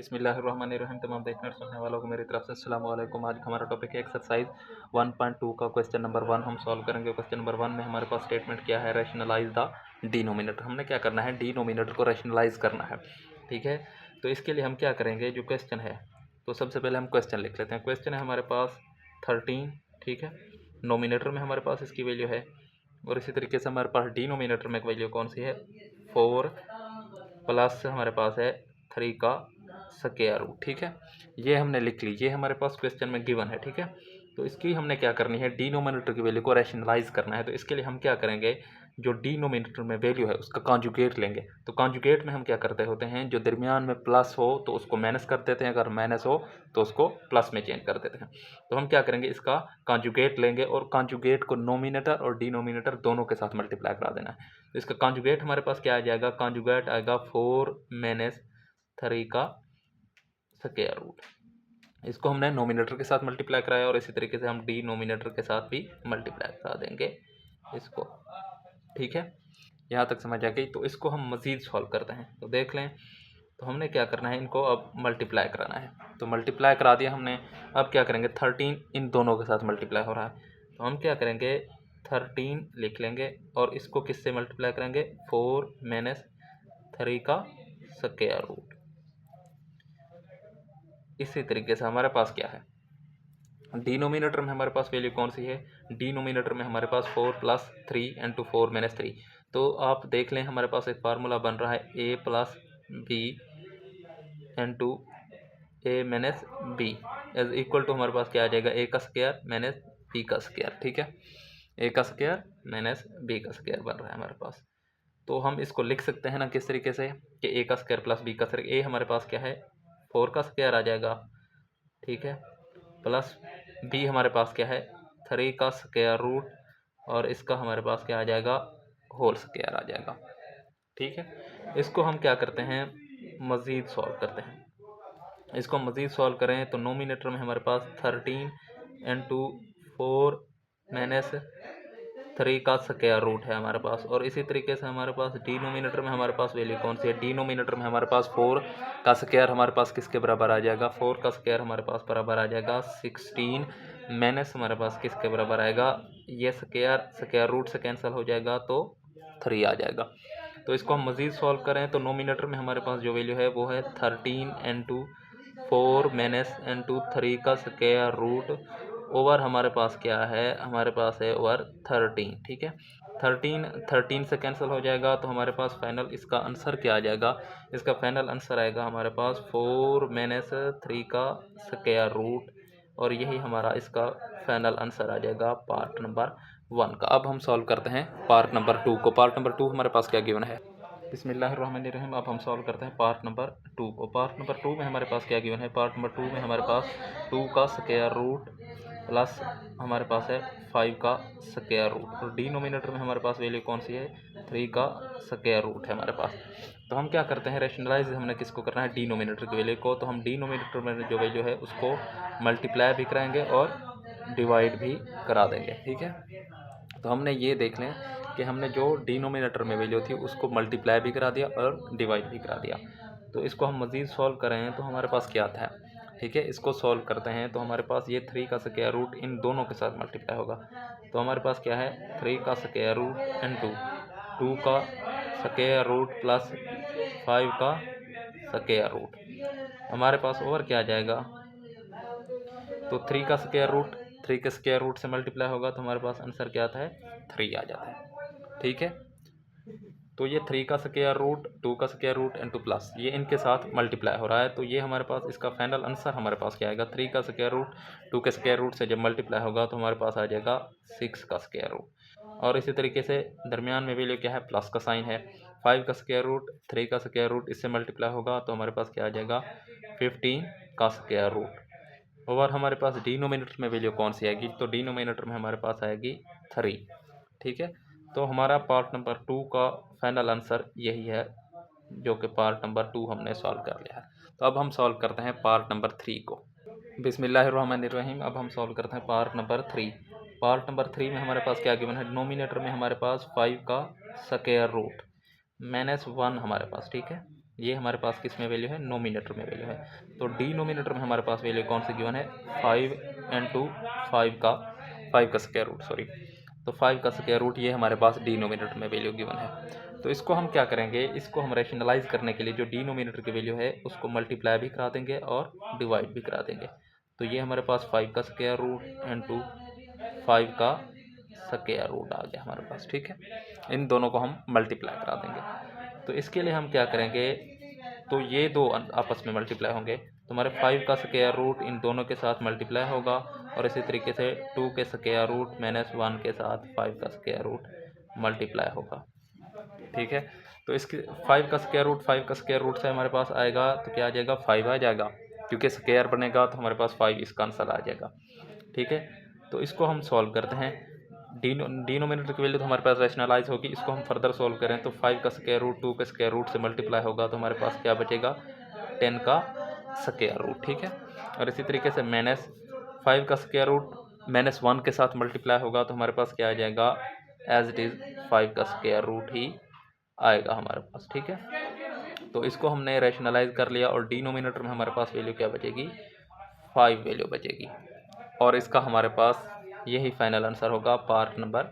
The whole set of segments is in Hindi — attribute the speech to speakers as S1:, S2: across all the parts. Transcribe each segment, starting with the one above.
S1: बिस्मिल्लाहिर्रहमानिर्रहीम। तमाम देखने और सुनने वालों को मेरी तरफ से अस्सलाम वालेकुम। आज हमारा टॉपिक है एक्सरसाइज 1.2 का क्वेश्चन नंबर 1 हम सॉल्व करेंगे। क्वेश्चन नंबर 1 में हमारे पास स्टेटमेंट क्या है, रैशनलाइज द डिनोमिनेटर। हमने क्या करना है, डिनोमिनेटर को रैशनलाइज करना है। ठीक है, तो इसके लिए हम क्या करेंगे, जो क्वेश्चन है, तो सबसे पहले हम क्वेश्चन लिख लेते हैं। क्वेश्चन है हमारे पास 13, ठीक है। नोमिनेटर में हमारे पास इसकी वैल्यू है, और इसी तरीके से हमारे पास डिनोमिनेटर में वैल्यू कौन सी है, 4 प्लस हमारे पास है 3 का स्क्वायर रूट। ठीक है, ये हमने लिख ली, ये हमारे पास क्वेश्चन में गिवन है। ठीक है, तो इसकी हमने क्या करनी है, डिनोमिनेटर की वैल्यू को रैशनलाइज करना है। तो इसके लिए हम क्या करेंगे, जो डिनोमिनेटर में वैल्यू है उसका कॉन्जुगेट लेंगे। तो कॉन्जुगेट में हम क्या करते होते हैं, जो दरमियान में प्लस हो तो उसको माइनस कर देते हैं, अगर माइनस हो तो उसको प्लस में चेंज कर देते हैं। तो हम क्या करेंगे, इसका कॉन्जुगेट लेंगे, और कॉन्जुगेट को नोमिनेटर और डिनोमिनेटर दोनों के साथ मल्टीप्लाई करा देना है। तो इसका कॉन्जुगेट हमारे पास क्या आ जाएगा, कॉन्जुगेट आएगा 4 माइनस 3 का स्क्वायर रूट। इसको हमने नोमिनेटर के साथ मल्टीप्लाई कराया, और इसी तरीके से हम डिनोमिनेटर के साथ भी मल्टीप्लाई करा देंगे इसको। ठीक है, यहाँ तक समझ आ गई। तो इसको हम मज़ीद सॉल्व करते हैं, तो देख लें। तो हमने क्या करना है, इनको अब मल्टीप्लाई कराना है। तो मल्टीप्लाई करा दिया हमने, अब क्या करेंगे, 13 इन दोनों के साथ मल्टीप्लाई हो रहा है, तो हम क्या करेंगे, 13 लिख लेंगे, और इसको किससे मल्टीप्लाई करेंगे, 4 माइनस 3 का स्क्वायर रूट। इसी तरीके से हमारे पास क्या है, डिनोमिनेटर में हमारे पास वैल्यू कौन सी है, डिनोमिनेटर में हमारे पास 4 प्लस 3 इंटू 4 माइनस 3। तो आप देख लें, हमारे पास एक फार्मूला बन रहा है a plus B into A minus B is equal to हमारे पास क्या आ जाएगा, a का स्क्वायर माइनस b का स्क्वायर। ठीक है, a का स्क्वायर माइनस b का स्क्वायर बन रहा है हमारे पास। तो हम इसको लिख सकते हैं ना किस तरीके से, कि a का स्क्वायर प्लस b का स्क्वायर। a हमारे पास क्या है, 4 का स्क्वायर आ जाएगा, ठीक है, प्लस b हमारे पास क्या है, 3 का स्क्वायर रूट, और इसका हमारे पास क्या आ जाएगा, होल स्क्वायर आ जाएगा। ठीक है, इसको हम क्या करते हैं, मज़ीद सॉल्व करते हैं। इसको मज़ीद सॉल्व करें तो नोमिनेटर में हमारे पास 13 इंटू 4 माइनस 3 का स्क्वायर रूट है हमारे पास, और इसी तरीके से हमारे पास डिनोमिनेटर में हमारे पास वैल्यू कौन सी है, डिनोमिनेटर में हमारे पास 4 का स्क्वायर हमारे पास किसके बराबर आ जाएगा, 4 का स्क्वायर हमारे पास बराबर आ जाएगा 16 माइनस हमारे पास किसके बराबर आएगा, ये स्क्वायर रूट से कैंसिल हो जाएगा तो 3 आ जाएगा। तो इसको हम मज़ीद सॉल्व करें तो नोमिनेटर में हमारे पास जो वैल्यू है वो है 13 इंटू 4 माइनस इंटू 3 का स्क्वायर रूट, ओवर हमारे पास क्या है, हमारे पास है ओवर 13। ठीक है, 13 से कैंसिल हो जाएगा, तो हमारे पास फाइनल इसका आंसर क्या आ जाएगा, इसका फाइनल आंसर आएगा हमारे पास 4 माइनस 3 का स्क्वायर रूट, और यही हमारा इसका फाइनल आंसर आ जाएगा पार्ट नंबर 1 का। अब हम सॉल्व करते हैं पार्ट नंबर 2 को। पार्ट नंबर 2 हमारे पास क्या गिवन है, बिस्मिल्लाहिर्रहमानिर्रहीम। अब हम सॉल्व करते हैं पार्ट नंबर 2 को। पार्ट नंबर 2 में हमारे पास क्या गिवन है, पार्ट नंबर 2 में हमारे पास 2 का स्क्वायर रूट प्लस हमारे पास है 5 का स्क्वायर रूट, और डिनोमिनेटर में हमारे पास वैल्यू कौन सी है, 3 का स्क्वायर रूट है हमारे पास। तो हम क्या करते हैं, रैशनलाइज हमने किसको करना है, डिनोमिनेटर की वैल्यू को। तो हम डिनोमिनेटर में जो वैल्यू है उसको मल्टीप्लाई भी कराएंगे और डिवाइड भी करा देंगे। ठीक है, तो हमने ये देख लें कि हमने जो डिनोमिनेटर में वैल्यू थी उसको मल्टीप्लाई भी करा दिया और डिवाइड भी करा दिया। तो इसको हम मज़ीद सॉल्व करें तो हमारे पास क्या आता है, ठीक है, इसको सॉल्व करते हैं तो हमारे पास ये 3 का स्क्वायर रूट इन दोनों के साथ मल्टीप्लाई होगा। तो हमारे पास क्या है, 3 का स्क्वायर रूट इंटू 2 का स्क्वायर रूट प्लस 5 का स्क्वायर रूट, हमारे पास और क्या आ जाएगा, तो 3 का स्क्वायर रूट 3 के स्क्वायर रूट से मल्टीप्लाई होगा, तो हमारे पास आंसर क्या आता है, 3 आ जाता है। ठीक है, तो ये 3 का स्क्वायर रूट 2 का स्क्वायर रूट इंटू प्लस ये इनके साथ मल्टीप्लाई हो रहा है, तो ये हमारे पास इसका फाइनल आंसर हमारे पास क्या आएगा, 3 का स्क्वायर रूट 2 के स्क्वायर रूट से जब मल्टीप्लाई होगा तो हमारे पास आ जाएगा 6 का स्क्वायर रूट, और इसी तरीके से दरमियान में वैल्यू क्या है, प्लस का साइन है। 5 का स्क्वायर रूट 3 का स्क्वायर रूट इससे मल्टीप्लाई होगा तो हमारे पास क्या आ जाएगा, 15 का स्क्वायर रूट, और हमारे पास डिनोमिनेटर में वैल्यू कौन सी आएगी, तो डिनोमिनेटर में हमारे पास आएगी 3। ठीक है, तो हमारा पार्ट नंबर 2 का फाइनल आंसर यही है, जो कि पार्ट नंबर 2 हमने सॉल्व कर लिया है। तो अब हम सॉल्व करते हैं पार्ट नंबर 3 को। बिस्मिल्लाहिर्रहमानिर्रहीम। अब हम सॉल्व करते हैं पार्ट नंबर 3। पार्ट नंबर 3 में हमारे पास क्या गिवन है, डिनोमिनेटर में हमारे पास 5 का स्क्वायर रूट माइनस 1 हमारे पास, ठीक है, ये हमारे पास किस में वैल्यू है, नोमिनेटर में वैल्यू है। तो डिनोमिनेटर में हमारे पास वैल्यू कौन सी गिवन है, 5 इंटू 5 का स्क्वायर रूट, सॉरी, तो 5 का स्क्वायर रूट ये हमारे पास डिनोमिनेटर में वैल्यू गिवन है। तो इसको हम क्या करेंगे, इसको हम रैशनलाइज करने के लिए जो डिनोमिनेटर की वैल्यू है उसको मल्टीप्लाई भी करा देंगे और डिवाइड भी करा देंगे। तो ये हमारे पास 5 का स्क्वायर रूट इंटू 5 का स्क्वायर रूट आ गया हमारे पास, ठीक है। इन दोनों को हम मल्टीप्लाई करा देंगे। तो इसके लिए हम क्या करेंगे, तो ये दो आपस में मल्टीप्लाई होंगे, तो हमारे 5 का स्क्वायर रूट इन दोनों के साथ मल्टीप्लाई होगा, और इसी तरीके से 2 के स्क्वायर रूट माइनस 1 के साथ 5 का स्क्वायर रूट मल्टीप्लाई होगा, ठीक है। तो इसके 5 का स्क्वायर रूट से हमारे पास आएगा तो क्या आ जाएगा, 5 आ जाएगा, क्योंकि स्क्वायर बनेगा तो हमारे पास 5 इसका आंसर आ जाएगा, ठीक है। तो इसको हम सॉल्व करते हैं। डिनोमिनेटर की वैल्यू तो हमारे पास रैशनलाइज होगी, इसको हम फर्दर सॉल्व करें तो 5 का स्क्वायर रूट 2 के स्क्वायर रूट से मल्टीप्लाई होगा, तो हमारे पास क्या बचेगा, 10 का स्क्वायर रूट, ठीक है। और इसी तरीके से माइनस 5 का स्क्वायर रूट माइनस 1 के साथ मल्टीप्लाई होगा, तो हमारे पास क्या आ जाएगा, एज इट इज़ 5 का स्क्वायर रूट ही आएगा हमारे पास, ठीक है। तो इसको हमने रैशनलाइज कर लिया, और डिनोमिनेटर में हमारे पास वैल्यू क्या बचेगी, 5 वैल्यू बचेगी, और इसका हमारे पास यही फाइनल आंसर होगा पार्ट नंबर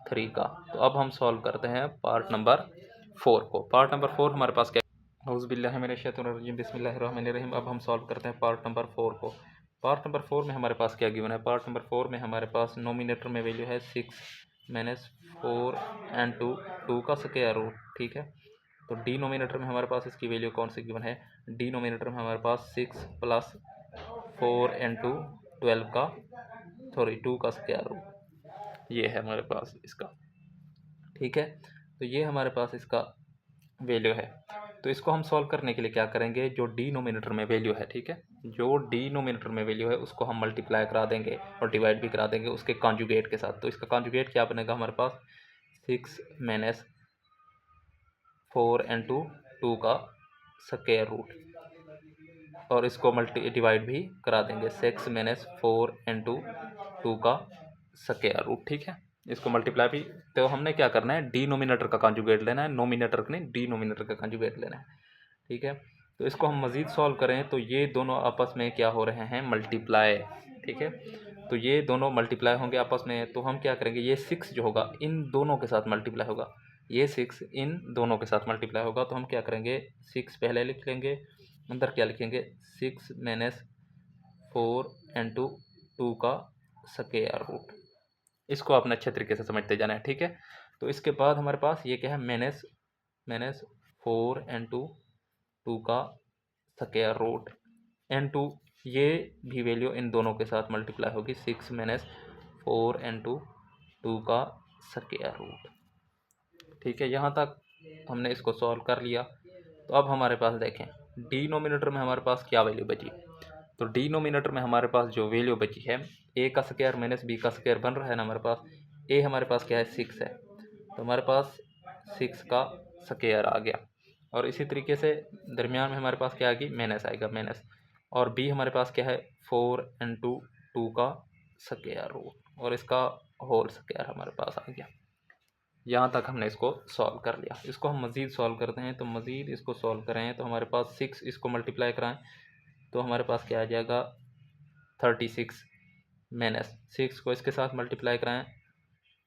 S1: 3 का। तो अब हम सॉल्व करते हैं पार्ट नंबर 4 को। पार्ट नंबर 4 हमारे पास क्या, औज़ुबिल्लाहिमिनश्शैतानिर्रजीम, बिस्मिल्लाहिर्रहमानिर्रहीम। अब हम सॉल्व करते हैं पार्ट नंबर 4 को। पार्ट नंबर 4 में हमारे पास क्या गिवन है, पार्ट नंबर 4 में हमारे पास नोमिनेटर में वैल्यू है 6 माइनस 4 एंड 2 का स्क्वायर रूट, ठीक है। तो डिनोमिनेटर में हमारे पास इसकी वैल्यू कौन सी गिवन है, डिनोमिनेटर में हमारे पास 6 प्लस 4 इंटू 2 का स्क्वायर रूट, ये है हमारे पास इसका, ठीक है। तो ये हमारे पास इसका वैल्यू है। तो इसको हम सॉल्व करने के लिए क्या करेंगे, जो डिनोमिनेटर में वैल्यू है, ठीक है, जो डिनोमिनेटर में वैल्यू है उसको हम मल्टीप्लाई करा देंगे और डिवाइड भी करा देंगे उसके कॉन्जुगेट के साथ। तो इसका कॉन्जुगेट क्या बनेगा हमारे पास, 6 माइनस 4 इंटू 2 का स्क्वायर रूट, और इसको डिवाइड भी करा देंगे, 6 माइनस 4 इंटू 2 का स्क्वायर रूट, ठीक है। इसको मल्टीप्लाई भी, तो हमने क्या करना है, डिनोमिनेटर का कॉन्जुगेट लेना है, नोमिनेटर का नहीं, डिनोमिनेटर का कॉन्जुगेट लेना है, ठीक है। तो इसको हम मज़ीद सॉल्व करें तो ये दोनों आपस में क्या हो रहे हैं, मल्टीप्लाई, ठीक है। तो ये दोनों मल्टीप्लाई होंगे आपस में, तो हम क्या करेंगे, ये 6 जो होगा इन दोनों के साथ मल्टीप्लाई होगा, ये 6 इन दोनों के साथ मल्टीप्लाई होगा, तो हम क्या करेंगे, 6 पहले लिख लेंगे, अंदर क्या लिखेंगे, 6 माइनस 4 इंटू 2 का स्क्वायर रूट। इसको आपने अच्छे तरीके से समझते जाना है, ठीक है। तो इसके बाद हमारे पास ये क्या है, माइनस 4 इंटू 2 का स्क्वायर रूट इंटू, ये भी वैल्यू इन दोनों के साथ मल्टीप्लाई होगी, 6 माइनस 4 इंटू 2 का स्क्वायर रूट, ठीक है। यहाँ तक हमने इसको सॉल्व कर लिया। तो अब हमारे पास देखें डिनोमिनेटर में हमारे पास क्या वैल्यू बची, तो डिनोमिनेटर में हमारे पास जो वैल्यू बची है, ए का स्क्वायर माइनस बी का स्क्वायर बन रहा है ना हमारे पास, ए हमारे पास क्या है, 6 है, तो हमारे पास 6 का स्क्वायर आ गया, और इसी तरीके से दरमियान में हमारे पास क्या आएगी, माइनस आएगा, माइनस, और बी हमारे पास क्या है, 4 इंटू 2 का स्क्वायर रूट, और इसका होल स्क्वायर हमारे पास आ गया। यहाँ तक हमने इसको सॉल्व कर लिया। इसको हम मज़ीद सॉल्व करते हैं, तो मज़ीद इसको सॉल्व करें तो हमारे पास 6, इसको मल्टीप्लाई कराएं तो हमारे पास क्या आ जाएगा, 36 माइनस 6 को इसके साथ मल्टीप्लाई कराएं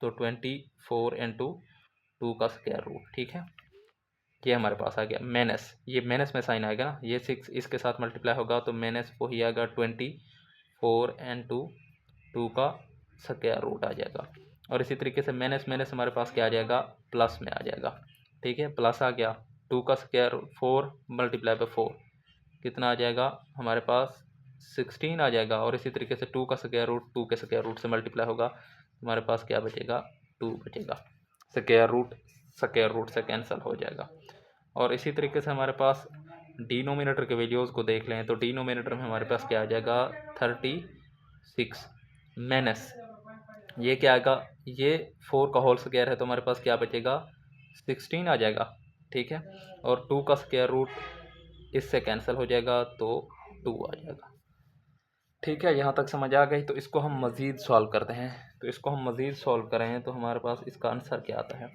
S1: तो 24 इंटू 2 का स्क्वायर रूट, ठीक है। ये हमारे पास आ गया माइनस, ये माइनस में साइन आएगा ना, ये 6 इसके साथ मल्टीप्लाई होगा तो माइनस वही आएगा, 24 इंटू 2 का स्क्वायर रूट आ जाएगा, और इसी तरीके से माइनस माइनस हमारे पास क्या आ जाएगा, प्लस में आ जाएगा, ठीक है। प्लस आ गया, 2 का स्क्वायर 4 मल्टीप्लाई बाय 4 कितना आ जाएगा हमारे पास, 16 आ जाएगा, और इसी तरीके से 2 का स्क्वायर रूट 2 के स्क्वायर रूट से मल्टीप्लाई होगा, हमारे पास क्या बचेगा, 2 बचेगा, स्क्वायर रूट से कैंसिल हो जाएगा। और इसी तरीके से हमारे पास डिनोमिनेटर के वैल्यूज़ को देख लें तो डिनोमिनेटर में हमारे पास क्या आ जाएगा, 36 माइनस, ये क्या आएगा, ये 4 का होल स्क्वायर है तो हमारे पास क्या बचेगा, 16 आ जाएगा, ठीक है। और 2 का स्क्वायर रूट इससे कैंसिल हो जाएगा तो 2 आ जाएगा, ठीक है। यहाँ तक समझ आ गई। तो इसको हम मज़ीद सॉल्व करते हैं, तो इसको हम मज़ीद सॉल्व करें तो हमारे पास इसका आंसर क्या आता है,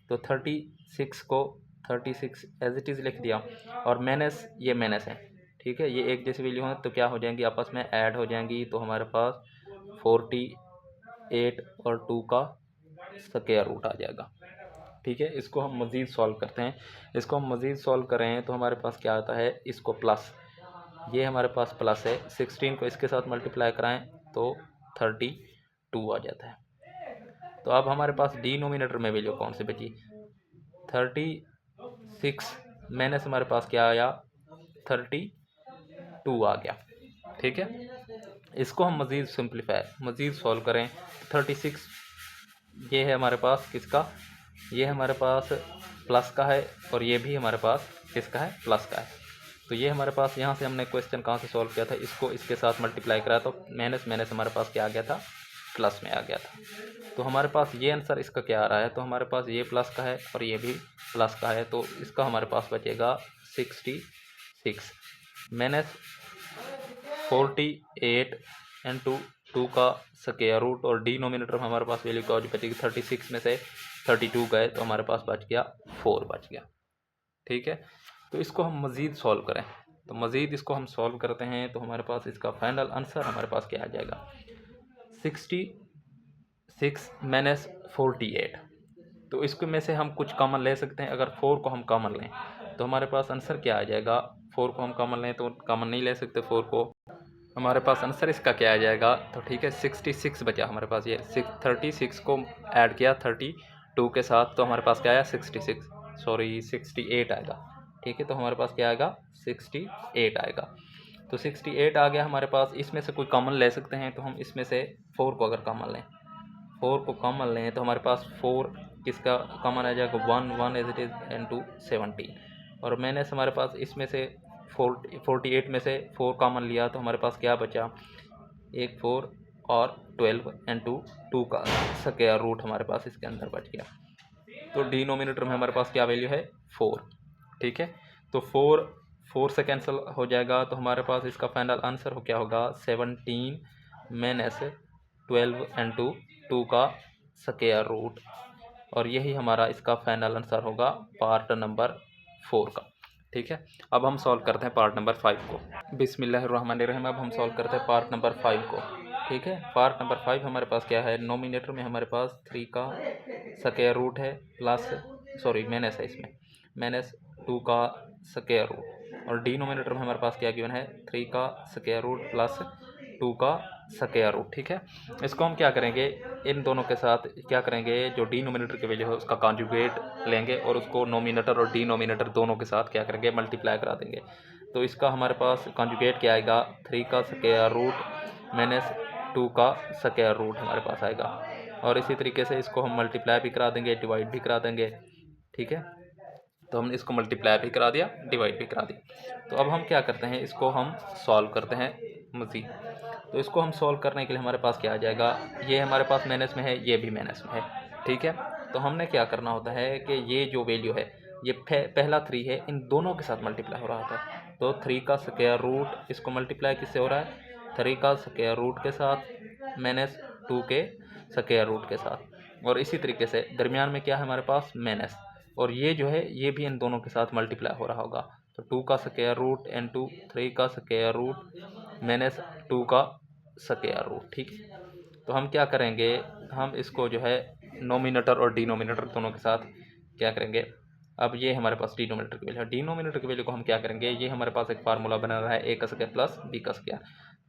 S1: तो 36 को 36 एज इट इज़ लिख दिया, और माइनस ये माइनस है, ठीक है, ये एक जैसी वैल्यू है तो क्या हो जाएंगी, आपस में ऐड हो जाएंगी, तो हमारे पास 48 और 2 का स्क्वायर रूट आ जाएगा। ठीक है, इसको हम मज़ीद सॉल्व करते हैं। इसको हम मज़ीद सॉल्व करें तो हमारे पास क्या आता है, इसको प्लस, ये हमारे पास प्लस है, 16 को इसके साथ मल्टीप्लाई कराएं तो 32 आ जाता है। तो अब हमारे पास डिनोमिनेटर में वैल्यू कौन सी बची, 36 माइनस हमारे पास क्या आया, 32 आ गया। ठीक है, इसको हम मज़ीद सिंप्लीफाई मज़ीद सॉल्व करें, 36 ये है हमारे पास किसका, ये हमारे पास प्लस का है, और ये भी हमारे पास किसका है, प्लस का है। तो ये हमारे पास यहाँ से हमने क्वेश्चन कहाँ से सॉल्व किया था, इसको इसके साथ मल्टीप्लाई करा तो माइनस माइनस हमारे पास क्या आ गया था, प्लस में आ गया था। तो हमारे पास ये आंसर इसका क्या आ रहा है, तो हमारे पास ये प्लस का है और ये भी प्लस का है, तो इसका हमारे पास बचेगा 66 माइनस 48 इंटू 2 का स्क्वायर रूट, और डिनोमिनेटर में हमारे पास वैल्यू क्या बचेगी, 36 में से 32 गए तो हमारे पास बच गया 4 बच गया। ठीक है, तो इसको हम मज़ीद सॉल्व करें, तो मज़ीद इसको हम सॉल्व करते हैं तो हमारे पास इसका फाइनल आंसर हमारे पास क्या आ जाएगा, 66 माइनस 48। तो इसको में से हम कुछ कॉमन ले सकते हैं, अगर 4 को हम कॉमन लें तो हमारे पास आंसर क्या आ जाएगा, 4 को हम कॉमन लें तो कॉमन नहीं ले सकते 4 को, हमारे पास आंसर इसका क्या आ जाएगा, तो ठीक है 66 बचा हमारे पास, ये 36 को ऐड किया 32 के साथ तो हमारे पास क्या आया 68 आएगा। ठीक है, तो हमारे पास क्या आएगा 68 आएगा। तो 68 आ गया हमारे पास, इसमें से कोई कॉमन ले सकते हैं, तो हम इसमें से 4 को अगर कॉमन लें, 4 को कॉमन लें तो हमारे पास 4 किसका कॉमन आ जाएगा, 1 एज इट इज़ इंटू 17, और मैंने हमारे पास इसमें से 48 में से 4 कॉमन लिया तो हमारे पास क्या बचा, एक 4 और 12 इंटू 2 का स्क्वायर रूट हमारे पास इसके अंदर बच गया। तो डिनोमिनेटर में हमारे पास क्या वैल्यू है, 4। ठीक है, तो 4 से कैंसिल हो जाएगा, तो हमारे पास इसका फाइनल आंसर हो क्या होगा, 17 माइनस 12 इंटू 2 का स्क्वायर रूट, और यही हमारा इसका फाइनल आंसर होगा पार्ट नंबर 4 का। ठीक है, अब हम सॉल्व करते हैं पार्ट नंबर 5 को। बिस्मिल्लाहिर्रहमानिर्रहीम, अब हम सॉल्व करते हैं पार्ट नंबर 5 को। ठीक है, पार्ट नंबर 5 हमारे पास क्या है, नोमिनेटर में हमारे पास 3 का स्क्वायर रूट है प्लस माइनस है, इसमें माइनस 2 का स्क्वायर रूट, और डिनोमिनेटर में हमारे पास क्या गिवन है, 3 का स्क्वायर रूट प्लस 2 का स्क्वायर रूट। ठीक है, इसको हम क्या करेंगे, इन दोनों के साथ क्या करेंगे, जो डिनोमिनेटर की वैल्यू है उसका कॉन्जुगेट लेंगे और उसको नोमिनेटर और डिनोमिनेटर दोनों के साथ क्या करेंगे, मल्टीप्लाई करा देंगे। तो इसका हमारे पास कॉन्जुगेट क्या आएगा, 3 का स्क्वायर रूट माइनस 2 का स्क्वायर रूट हमारे पास आएगा, और इसी तरीके से इसको हम मल्टीप्लाई भी करा देंगे, डिवाइड भी करा देंगे। ठीक है, तो हमने इसको मल्टीप्लाई भी करा दिया, डिवाइड भी करा दी। तो अब हम क्या करते हैं, इसको हम सॉल्व करते हैं मज़ीद। तो इसको हम सॉल्व करने के लिए हमारे पास क्या आ जाएगा, ये हमारे पास माइनस में है, ये भी माइनस में है। ठीक है, तो हमने क्या करना होता है कि ये जो वैल्यू है, ये पहला 3 है, इन दोनों के साथ मल्टीप्लाई हो रहा होता है। तो 3 का स्क्वायर रूट, इसको मल्टीप्लाई किससे हो रहा है, 3 का स्क्वायर रूट के साथ माइनस 2 के स्क्वायर रूट के साथ, और इसी तरीके से दरमियान में क्या है हमारे पास माइनस, और ये जो है ये भी इन दोनों के साथ मल्टीप्लाई हो रहा होगा। तो 2 का स्क्वायर रूट इंटू 3 का स्क्वायर रूट माइनस 2 का स्क्वायर रूट। ठीक है, तो हम क्या करेंगे, हम इसको जो है नोमिनेटर और डिनोमिनेटर दोनों के साथ क्या करेंगे, अब ये हमारे पास डिनोमिनेटर की वैल्यू है, डिनोमिनेटर की वैल्यू को हम क्या करेंगे, ये हमारे पास एक फार्मूला बना रहा है, ए का स्क्वायर प्लस बी का स्क्वायर।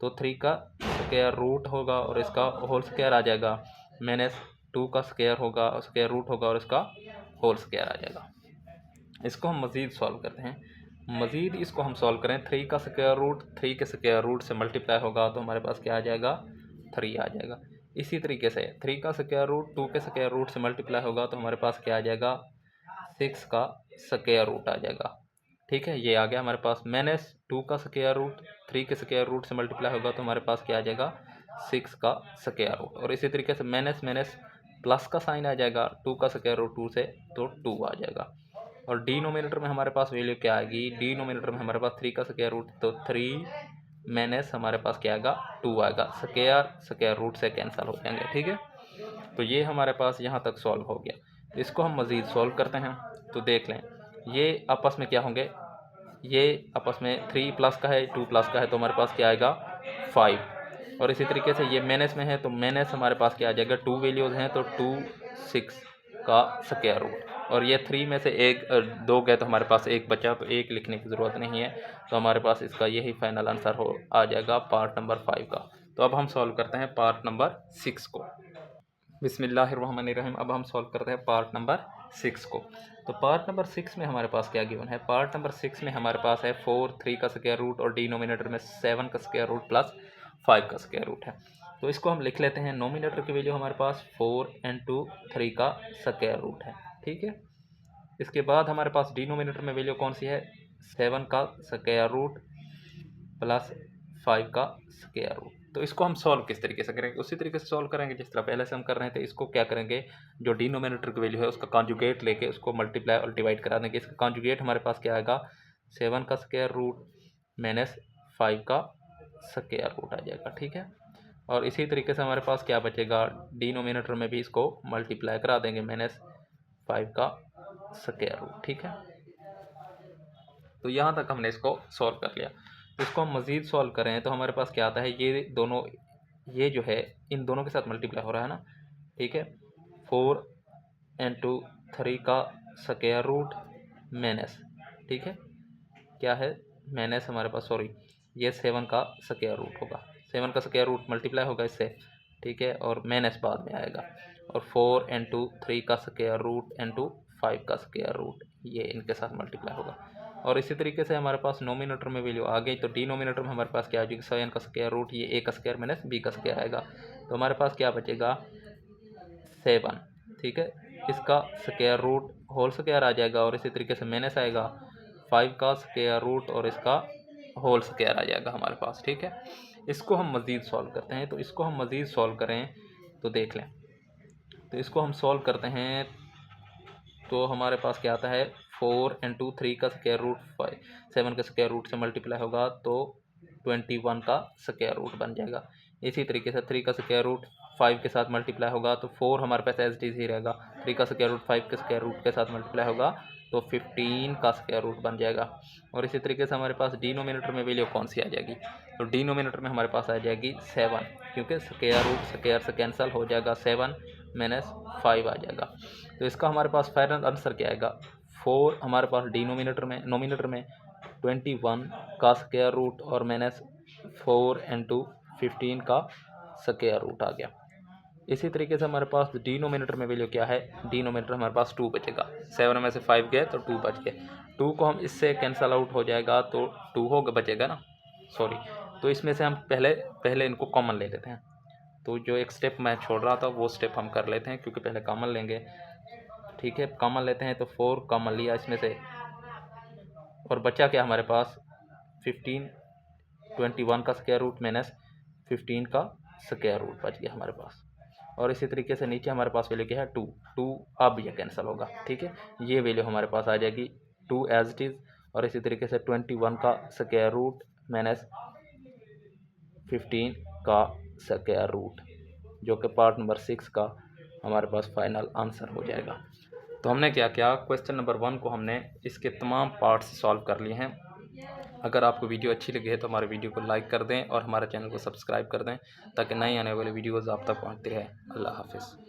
S1: तो 3 का स्क्वायर रूट होगा और इसका होल स्क्वायर आ जाएगा, माइनस 2 का स्क्वायर होगा, स्क्वायर रूट होगा और इसका होल स्क्वायर आ जाएगा। इसको हम मज़ीद सॉल्व करते हैं, मज़ीद इसको हम सॉल्व करें, 3 का स्क्वायर रूट 3 के स्क्वायर रूट से मल्टीप्लाई होगा तो हमारे पास क्या आ जाएगा, 3 आ जाएगा। इसी तरीके से 3 का स्क्वायर रूट 2 के स्क्वायर रूट से मल्टीप्लाई होगा तो हमारे पास क्या आ जाएगा, 6 का स्क्वायर रूट आ जाएगा। ठीक है, ये आ गया हमारे पास, माइनस 2 का स्क्वायर रूट 3 के स्क्वायर रूट से मल्टीप्लाई होगा तो हमारे पास क्या आ जाएगा, 6 का स्क्वायर रूट, और इसी तरीके से माइनस माइनस प्लस का साइन आ जाएगा, 2 का स्क्वायर रूट 2 से तो 2 आ जाएगा। और डिनोमिनेटर में हमारे पास वैल्यू क्या आएगी, डिनोमिनेटर में हमारे पास 3 का स्क्वायर रूट, तो 3 माइनस हमारे पास क्या आएगा, 2 आएगा, स्क्वायर रूट से कैंसिल हो जाएंगे। ठीक है, तो ये हमारे पास यहाँ तक सॉल्व हो गया। तो इसको हम मज़ीद सॉल्व करते हैं, तो देख लें ये आपस में क्या होंगे, ये आपस में 3 प्लस का है 2 प्लस का है, तो हमारे पास क्या आएगा 5। और इसी तरीके से ये माइनस में है तो माइनस हमारे पास क्या आ जाएगा, 2 वैल्यूज़ हैं तो 2 6 का स्क्वायर रूट, और ये 3 में से एक 2 गए तो हमारे पास एक बचा, तो एक लिखने की ज़रूरत नहीं है। तो हमारे पास इसका यही फाइनल आंसर हो आ जाएगा पार्ट नंबर 5 का। तो अब हम सॉल्व करते हैं पार्ट नंबर 6 को। बिस्मिल्लाहिर्रहमानिर्रहीम। अब हम सॉल्व करते हैं पार्ट नंबर 6 को। तो पार्ट नंबर 6 में हमारे पास क्या गिवन है, पार्ट नंबर 6 में हमारे पास है 4 3 का स्क्वायर रूट और डिनोमिनेटर में 7 का स्क्वायर रूट प्लस 5 का स्क्वायर रूट है। तो इसको हम लिख लेते हैं, नोमिनेटर की वैल्यू हमारे पास 4 इंटू 3 का स्क्वायर रूट है, ठीक है। इसके बाद हमारे पास डिनोमिनेटर में वैल्यू कौन सी है, 7 का स्क्वायर रूट प्लस 5 का स्क्वायर रूट। तो इसको हम सॉल्व किस तरीके से करेंगे, उसी तरीके से सॉल्व करेंगे जिस तरह पहले से हम कर रहे थे। इसको क्या करेंगे, जो डिनोमिनेटर की वैल्यू है उसका कॉन्जुगेट लेके उसको मल्टीप्लाई और डिवाइड करा देंगे। इसका कॉन्जुगेट हमारे पास क्या आएगा, 7 का स्क्वायर रूट माइनस 5 का स्क्वायर रूट आ जाएगा, ठीक है। और इसी तरीके से हमारे पास क्या बचेगा, डिनोमिनेटर में भी इसको मल्टीप्लाई करा देंगे, माइनस 5 का स्क्वायर रूट, ठीक है। तो यहाँ तक हमने इसको सॉल्व कर लिया। इसको हम मज़ीद सॉल्व करें तो हमारे पास क्या आता है, ये दोनों, ये जो है इन दोनों के साथ मल्टीप्लाई हो रहा है ना, ठीक है। 4 इंटू 3 का स्क्वायर रूट माइनस, ठीक है, क्या है माइनस हमारे पास, सॉरी, ये 7 का स्क्वायर रूट होगा, 7 का स्क्वायर रूट मल्टीप्लाई होगा इससे, ठीक है, और माइनस बाद में आएगा। और 4 इंटू 3 का स्क्वायर रूट इंटू 5 का स्क्वायर रूट, ये इनके साथ मल्टीप्लाई होगा। और इसी तरीके से हमारे पास नोमिनेटर में वैल्यू आ गई, तो डिनोमिनेटर में हमारे पास क्या आ जाएगी, 7 का स्क्वायर रूट, ये ए का स्क्वायर माइनस बी का स्क्वायर आएगा। तो हमारे पास क्या बचेगा 7, ठीक है, इसका स्क्वायर रूट होल स्क्वायर आ जाएगा, और इसी तरीके से माइनस आएगा 5 का स्क्वायर रूट और इसका होल स्क्वायर आ जाएगा हमारे पास, ठीक है। इसको हम मज़ीद सॉल्व करते हैं, तो इसको हम मज़ीद सॉल्व करें तो देख लें। तो इसको हम सॉल्व करते हैं तो हमारे पास क्या आता है, 4 इंटू 3 का स्क्वायर रूट 7 के स्क्वायर रूट से मल्टीप्लाई होगा तो 21 का स्क्वायर रूट बन जाएगा। इसी तरीके से 3 का स्क्वायर रूट 5 के साथ मल्टीप्लाई होगा तो 4 हमारे पास एज इट इज़ ही रहेगा, 3 का स्क्वायर रूट 5 के स्क्वायर रूट के साथ मल्टीप्लाई होगा तो 15 का स्क्वायर रूट बन जाएगा। और इसी तरीके से हमारे पास डिनोमिनेटर में वैल्यू कौन सी आ जाएगी, तो डिनोमिनेटर में हमारे पास आ जाएगी 7, क्योंकि स्क्वायर रूट स्क्वायर से कैंसिल हो जाएगा, 7 माइनस 5 आ जाएगा। तो इसका हमारे पास फाइनल आंसर क्या आएगा, 4 हमारे पास डिनोमिनेटर में, नोमिनेटर में 21 का स्क्वायर रूट और माइनस 4 इंटू 15 का स्क्वायर रूट आ गया। इसी तरीके से हमारे पास डिनोमिनेटर में वैल्यू क्या है, डिनोमिनेटर हमारे पास 2 बचेगा, 7 में से 5 गए तो 2 बच गए, 2 को हम इससे कैंसिल आउट हो जाएगा तो 2 होगा बचेगा ना, सॉरी। तो इसमें से हम पहले इनको कॉमन ले लेते हैं। तो जो एक स्टेप मैं छोड़ रहा था वो स्टेप हम कर लेते हैं, क्योंकि पहले कॉमन लेंगे, ठीक है। कॉमन लेते हैं तो 4 कॉमन लिया इसमें से, और बचा क्या हमारे पास 15, 21 का स्क्वायर रूट माइनस 15 का स्क्वायर रूट बच गया हमारे पास। और इसी तरीके से नीचे हमारे पास वैल्यू क्या है 2 अब ये कैंसिल होगा, ठीक है। ये वैल्यू हमारे पास आ जाएगी 2 एज इट इज़, और इसी तरीके से 21 का स्क्वायर रूट माइनस 15 का स्क्वायर रूट, जो कि पार्ट नंबर 6 का हमारे पास फाइनल आंसर हो जाएगा। तो हमने क्या किया, क्वेश्चन नंबर 1 को हमने इसके तमाम पार्ट्स सॉल्व कर लिए हैं। अगर आपको वीडियो अच्छी लगी है तो हमारे वीडियो को लाइक कर दें और हमारे चैनल को सब्सक्राइब कर दें, ताकि नई आने वाली वीडियोज़ आप तक पहुँचती रहे। अल्लाह हाफिज़।